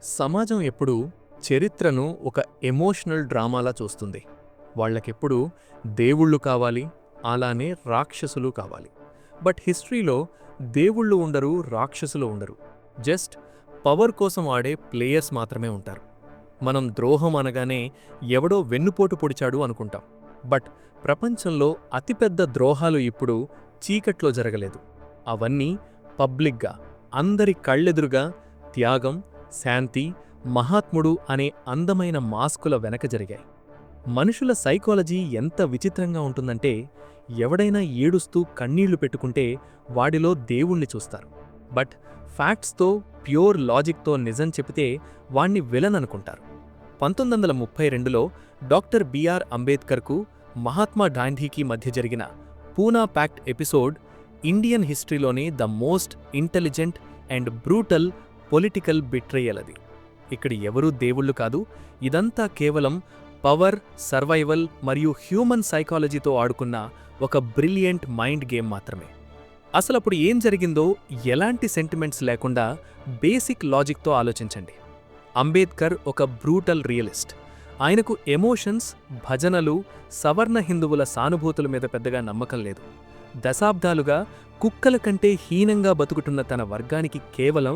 సమాజం ఎప్పుడూ చరిత్రను ఒక ఎమోషనల్ డ్రామాలా చూస్తుంది. వాళ్ళకెప్పుడు దేవుళ్ళు కావాలి, అలానే రాక్షసులు కావాలి. బట్ హిస్టరీలో దేవుళ్ళు ఉండరు, రాక్షసులు ఉండరు. జస్ట్ పవర్ కోసం ఆడే ప్లేయర్స్ మాత్రమే ఉంటారు. మనం ద్రోహం అనగానే ఎవడో వెన్నుపోటు పొడిచాడు అనుకుంటాం. బట్ ప్రపంచంలో అతిపెద్ద ద్రోహాలు ఇప్పుడు చీకట్లో జరగలేదు. అవన్నీ పబ్లిక్గా, అందరి కళ్ళెదురుగా త్యాగం, శాంతి, మహాత్ముడు అనే అందమైన మాస్కుల వెనక జరిగాయి. మనుషుల సైకాలజీ ఎంత విచిత్రంగా ఉంటుందంటే, ఎవడైనా ఏడుస్తూ కన్నీళ్లు పెట్టుకుంటే వాడిలో దేవుణ్ణి చూస్తారు. బట్ ఫ్యాక్ట్స్తో, ప్యూర్ లాజిక్తో నిజం చెబితే వాణ్ణి విలన్ అనుకుంటారు. 1932లో డాక్టర్ బిఆర్ అంబేద్కర్కు మహాత్మా గాంధీకి మధ్య జరిగిన పూనా ప్యాక్ట్ ఎపిసోడ్ ఇండియన్ హిస్టరీలోనే the most intelligent and brutal political betrayal అది. ఇక్కడ ఎవరూ దేవుళ్ళు కాదు, ఇదంతా కేవలం పవర్, సర్వైవల్ మరియు హ్యూమన్ సైకాలజీతో ఆడుకున్న ఒక బ్రిలియంట్ మైండ్ గేమ్ మాత్రమే. అసలప్పుడు ఏం జరిగిందో ఎలాంటి సెంటిమెంట్స్ లేకుండా బేసిక్ లాజిక్తో ఆలోచించండి. అంబేద్కర్ ఒక బ్రూటల్ రియలిస్ట్. ఆయనకు ఎమోషన్స్, భజనలు, సవర్ణ హిందువుల సానుభూతుల మీద పెద్దగా నమ్మకం లేదు. దశాబ్దాలుగా కుక్కల కంటే హీనంగా బతుకుతున్న తన వర్గానికి కేవలం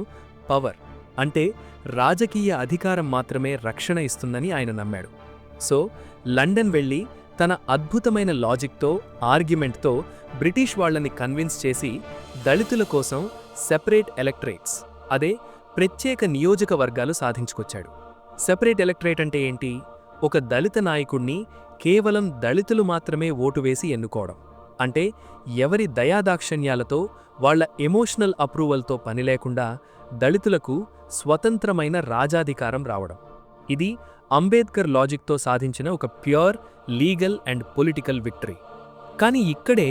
పవర్ అంటే రాజకీయ అధికారం మాత్రమే రక్షణ ఇస్తుందని ఆయన నమ్మాడు. సో లండన్ వెళ్ళి తన అద్భుతమైన లాజిక్తో, ఆర్గ్యుమెంట్తో బ్రిటిష్ వాళ్లని కన్విన్స్ చేసి దళితుల కోసం సెపరేట్ ఎలక్టరేట్స్, అదే ప్రత్యేక నియోజకవర్గాలు సాధించుకొచ్చాడు. సెపరేట్ ఎలక్టరేట్ అంటే ఏంటి? ఒక దళిత నాయకుణ్ణి కేవలం దళితులు మాత్రమే ఓటు వేసి ఎన్నుకోవడం. అంటే ఎవరి దయాదాక్షణ్యాలతో, వాళ్ల ఎమోషనల్ అప్రూవల్తో పనిలేకుండా దళితులకు స్వతంత్రమైన రాజాధికారం రావడం. ఇది అంబేద్కర్ లాజిక్తో సాధించిన ఒక pure legal and political victory. కానీ ఇక్కడే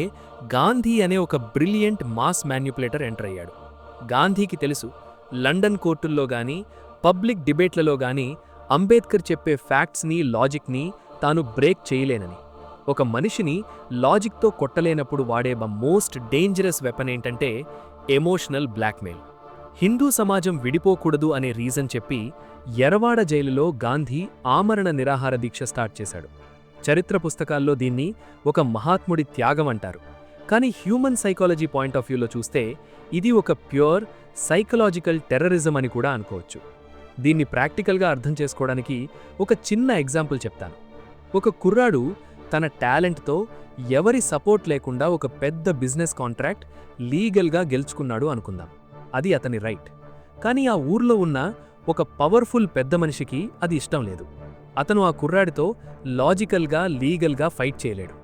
గాంధీ అనే ఒక బ్రిలియంట్ మాస్ మ్యాన్యుపులేటర్ ఎంటర్ అయ్యాడు. గాంధీకి తెలుసు, లండన్ కోర్టుల్లో గానీ, పబ్లిక్ డిబేట్లలో గానీ అంబేద్కర్ చెప్పే ఫ్యాక్ట్స్ని, లాజిక్ని తాను బ్రేక్ చేయలేనని. ఒక మనిషిని లాజిక్తో కొట్టలేనప్పుడు వాడే మోస్ట్ డేంజరస్ వెపన్ ఏంటంటే ఎమోషనల్ బ్లాక్మెయిల్. హిందూ సమాజం విడిపోకూడదు అనే రీజన్ చెప్పి ఎరవాడ జైలులో గాంధీ ఆమరణ నిరాహార దీక్ష స్టార్ట్ చేశాడు. చరిత్ర పుస్తకాల్లో దీన్ని ఒక మహాత్ముడి త్యాగం అంటారు. కానీ హ్యూమన్ సైకాలజీ పాయింట్ ఆఫ్ వ్యూలో చూస్తే ఇది ఒక ప్యూర్ సైకలాజికల్ టెర్రరిజం అని కూడా అనుకోవచ్చు. దీన్ని ప్రాక్టికల్గా అర్థం చేసుకోవడానికి ఒక చిన్న ఎగ్జాంపుల్ చెప్తాను. ఒక కుర్రాడు తన టాలెంట్తో ఎవరి సపోర్ట్ లేకుండా ఒక పెద్ద బిజినెస్ కాంట్రాక్ట్ లీగల్గా గెలుచుకున్నాడు అనుకుందాం. అది అతని రైట్. కానీ ఆ ఊర్లో ఉన్న ఒక పవర్ఫుల్ పెద్ద మనిషికి అది ఇష్టం లేదు. అతను ఆ కుర్రాడితో లాజికల్గా, లీగల్గా ఫైట్ చేయలేడు.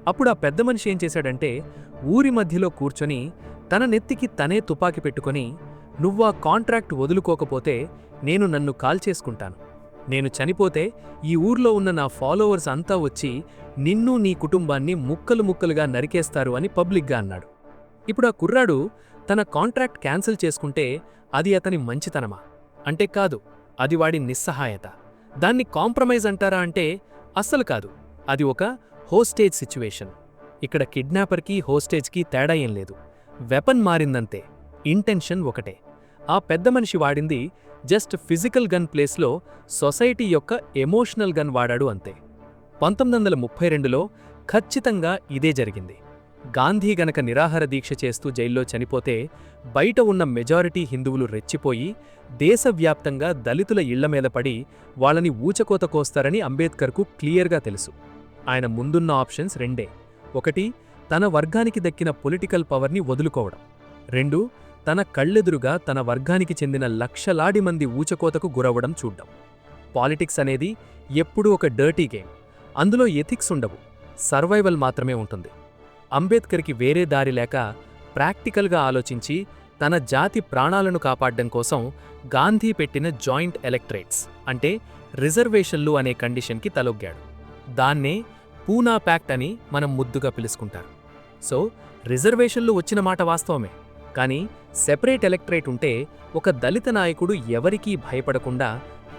అప్పుడు ఆ పెద్ద మనిషి ఏం చేశాడంటే, ఊరి మధ్యలో కూర్చొని తన నెత్తికి తనే తుపాకి పెట్టుకొని, నువ్వు ఆ కాంట్రాక్ట్ వదులుకోకపోతే నేను నన్ను కాల్చేసుకుంటాను. నేను చనిపోతే ఈ ఊర్లో ఉన్న నా ఫాలోవర్స్ అంతా వచ్చి నిన్ను, నీ కుటుంబాన్ని ముక్కలు ముక్కలుగా నరికేస్తారు అని పబ్లిక్గా అన్నాడు. ఇప్పుడు ఆ కుర్రాడు తన కాంట్రాక్ట్ క్యాన్సిల్ చేసుకుంటే అది అతని మంచితనమా? అంటే కాదు, అది వాడి నిస్సహాయత. దాన్ని కాంప్రమైజ్ అంటారా అంటే అస్సలు కాదు. అది ఒక హోస్టేజ్ సిచ్యువేషన్. ఇక్కడ కిడ్నాపర్కి, హోస్టేజ్కి తేడా ఏం లేదు. వెపన్ మారిందంతే, ఇంటెన్షన్ ఒకటే. ఆ పెద్ద మనిషి వాడింది జస్ట్ ఫిజికల్ గన్ ప్లేస్లో సొసైటీ యొక్క ఎమోషనల్ గన్ వాడాడు అంతే. 1932లో ఖచ్చితంగా ఇదే జరిగింది. గాంధీ గనక నిరాహార దీక్ష చేస్తూ జైల్లో చనిపోతే బయట ఉన్న మెజారిటీ హిందువులు రెచ్చిపోయి దేశవ్యాప్తంగా దళితుల ఇళ్ల మీద పడి వాళ్ళని ఊచకోత కోస్తారని అంబేద్కర్కు క్లియర్గా తెలుసు. ఆయన ముందున్న ఆప్షన్స్ రెండే. ఒకటి, తన వర్గానికి దక్కిన పొలిటికల్ పవర్ని వదులుకోవడం. 2, తన కళ్ళెదురుగా తన వర్గానికి చెందిన లక్షలాది మంది ఊచకోతకు గురవ్వడం చూడ్డం. పాలిటిక్స్ అనేది ఎప్పుడూ ఒక డర్టీ గేమ్. అందులో ఎథిక్స్ ఉండవు, సర్వైవల్ మాత్రమే ఉంటుంది. అంబేద్కర్కి వేరే దారి లేక ప్రాక్టికల్గా ఆలోచించి తన జాతి ప్రాణాలను కాపాడడం కోసం గాంధీ పెట్టిన జాయింట్ ఎలక్టరేట్స్ అంటే రిజర్వేషన్లు అనే కండిషన్కి తలొగ్గాడు. దాన్నే పూనా ప్యాక్ట్ అని మనం ముద్దుగా పిలుచుకుంటారు. సో రిజర్వేషన్లు వచ్చిన మాట వాస్తవమే, కానీ సెపరేట్ ఎలక్టరేట్ ఉంటే ఒక దళిత నాయకుడు ఎవరికీ భయపడకుండా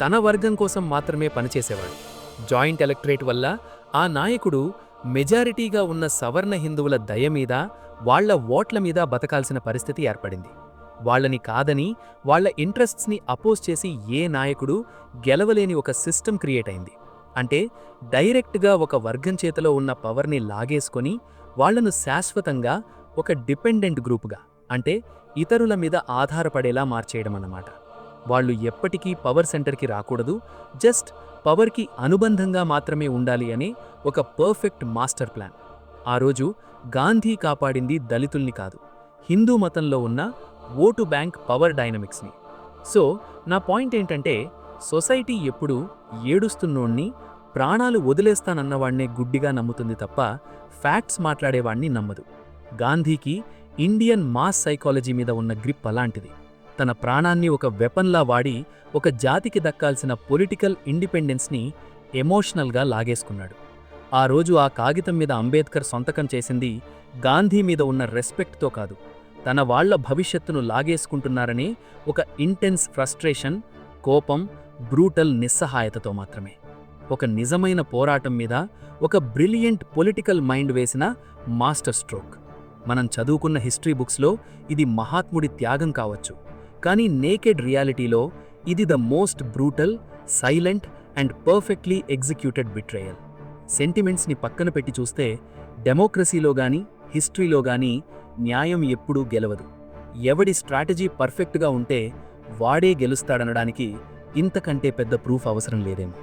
తన వర్గం కోసం మాత్రమే పనిచేసేవాడు. జాయింట్ ఎలక్టరేట్ వల్ల ఆ నాయకుడు మెజారిటీగా ఉన్న సవర్ణ హిందువుల దయ మీద, వాళ్ల ఓట్ల మీద బతకాల్సిన పరిస్థితి ఏర్పడింది. వాళ్ళని కాదని, వాళ్ళ ఇంట్రెస్ట్స్ని అపోజ్ చేసి ఏ నాయకుడు గెలవలేని ఒక సిస్టమ్ క్రియేట్ అయింది. అంటే డైరెక్ట్గా ఒక వర్గం చేతిలో ఉన్న పవర్ని లాగేసుకొని వాళ్లను శాశ్వతంగా ఒక డిపెండెంట్ గ్రూపుగా, అంటే ఇతరుల మీద ఆధారపడేలా మార్చేయడం అన్నమాట. వాళ్ళు ఎప్పటికీ పవర్ సెంటర్కి రాకూడదు, జస్ట్ పవర్కి అనుబంధంగా మాత్రమే ఉండాలి అనే ఒక పర్ఫెక్ట్ మాస్టర్ ప్లాన్. ఆ రోజు గాంధీ కాపాడింది దళితుల్ని కాదు, హిందూ మతంలో ఉన్న ఓటు బ్యాంక్ పవర్ డైనమిక్స్ని. సో నా పాయింట్ ఏంటంటే, సొసైటీ ఎప్పుడూ ఏడుస్తున్నోణ్ణి, ప్రాణాలు వదిలేస్తానన్నవాణ్ణే గుడ్డిగా నమ్ముతుంది తప్ప ఫ్యాక్ట్స్ మాట్లాడేవాణ్ణి నమ్మదు. గాంధీకి ఇండియన్ మాస్ సైకాలజీ మీద ఉన్న గ్రిప్ అలాంటిది. తన ప్రాణాన్ని ఒక వెపన్లా వాడి ఒక జాతికి దక్కాల్సిన పొలిటికల్ ఇండిపెండెన్స్ని ఎమోషనల్గా లాగేసుకున్నాడు. ఆ రోజు ఆ కాగితం మీద అంబేద్కర్ సొంతకం చేసింది గాంధీ మీద ఉన్న రెస్పెక్ట్తో కాదు, తన వాళ్ల భవిష్యత్తును లాగేసుకుంటున్నారనే ఒక ఇంటెన్స్ ఫ్రస్ట్రేషన్, కోపం, బ్రూటల్ నిస్సహాయతతో మాత్రమే. ఒక నిజమైన పోరాటం మీద ఒక బ్రిలియంట్ పొలిటికల్ మైండ్ వేసిన మాస్టర్ స్ట్రోక్. మనం చదువుకున్న హిస్టరీ బుక్స్లో ఇది మహాత్ముడి త్యాగం కావచ్చు, కానీ నేకెడ్ రియాలిటీలో ఇది the most brutal, silent and perfectly executed betrayal. సెంటిమెంట్స్ని పక్కన పెట్టి చూస్తే డెమోక్రసీలో గానీ హిస్టరీలో గానీ న్యాయం ఎప్పుడూ గెలవదు. ఎవడి స్ట్రాటజీ పర్ఫెక్ట్గా ఉంటే వాడే గెలుస్తాడనడానికి ఇంతకంటే పెద్ద ప్రూఫ్ అవసరం లేదేమో.